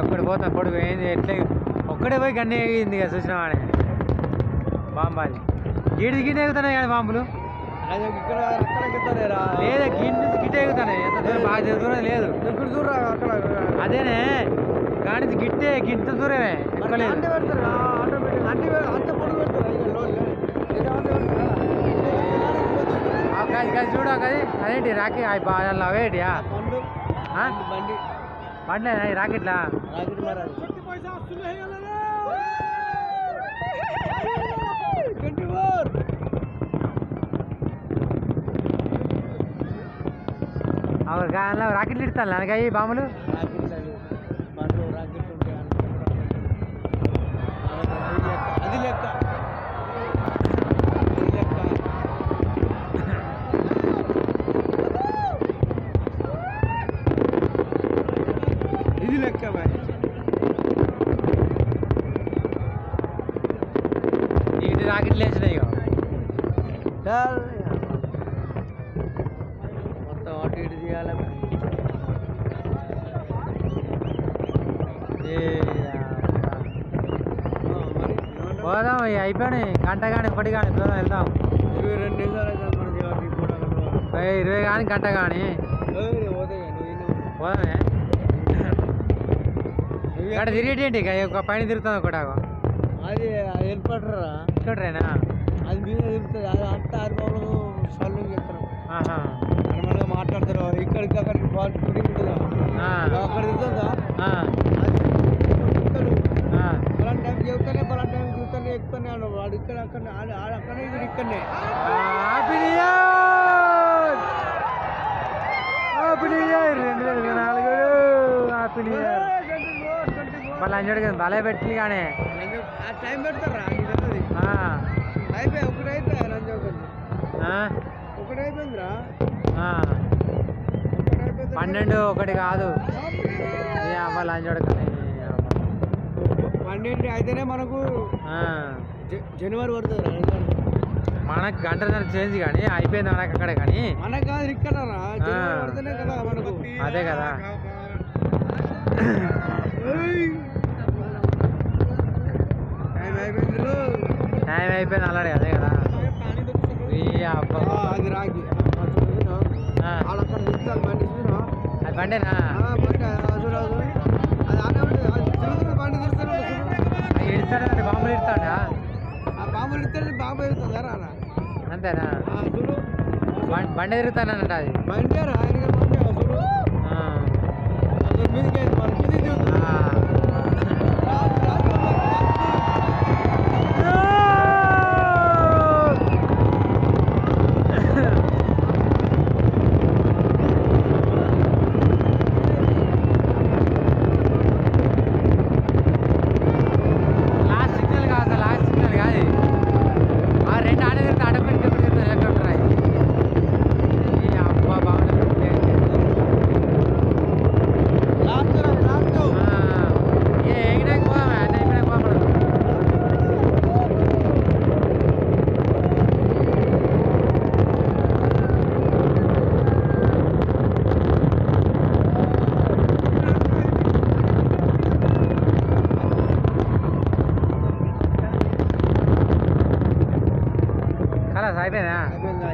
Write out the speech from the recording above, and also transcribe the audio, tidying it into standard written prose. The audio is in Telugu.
ఒక్కడి పోతాను పొడుగు ఏంది ఎట్లా ఒక్కడే పోయి గన్నే ఎగింది కదా చూసిన వాడే బాంబాలి గీడి గిన్నె ఎగుతున్నాయి కానీ బాంబులు లేదా గిన్నె గిట్ట ఎగుతున్నాయి ఎంత దూరం బాగా దూరం లేదు అదేనే కానీ గిట్టే గింత దూరమే ఎక్కలేదు అది చూడు అది అదేంటి రాకెట్ అవేటియా బండి రాకెట్లా రాకెట్లు ఇడతాను అనకాయ బాములు ఇది లెక్క ఏంటి రాకెట్లు వేసినాయి మొత్తం అటు ఇటు తీయాలి పోదాం అయిపోయాయి గంట కానీ ఒకటి కానీ పోదాం వెళ్దాం 22 నిమిషాలు అయితే 20 కానీ గంట కానీ పోదామే ఇక్కడ తిరిగేటి ఒక పైన తిరుగుతుంది ఒకటి అది ఏర్పడరా ఇక్కడరేనా అది మీద తిరుగుతుంది అది అంతా ఆరిపోవడం సొల్లు చెప్తారు నార్మల్గా మాట్లాడతారు ఇక్కడికి అక్కడికి పుట్టింగ్ ఉంటుందా అక్కడ తిరుగుతుందా పలాంటి టైం చెబుతానే పలాంటి టైం చూస్తానే ఎక్కుతానే అన్నాడు వాడు ఇక్కడ అక్కడనే అక్కడనే ఇది ఇక్కడనే మళ్ళీ అంజోడు కదా బలే పెట్టి కానీ టైం పెడతారా అయిపోయి ఒకటి అయిపోయా లంచ్ ఒకటి అయిపోయిందిరా 12 1 కాదు అవ్వాలి అంజోడు కానీ 12 అయితేనే మనకు జనవరి పడుతుంది మనకు గంటన్నర చేంజ్ కానీ అయిపోయింది మనకు అక్కడ కానీ మనకు కాదు ఇక్కడ పడితేనే కదా మనకు అదే కదా టైం అయిపోయింది అలాడే అదే కదా అది రాగి అది బండేనా ఇడతాడు బాంబులు ఇడతాడా బాంబులు ఇస్తాడు బాంబు ఎదుగుతుందా రా అంతేనా బండి తిరుగుతానంట అది బండి మీదకి అయిపోయిందా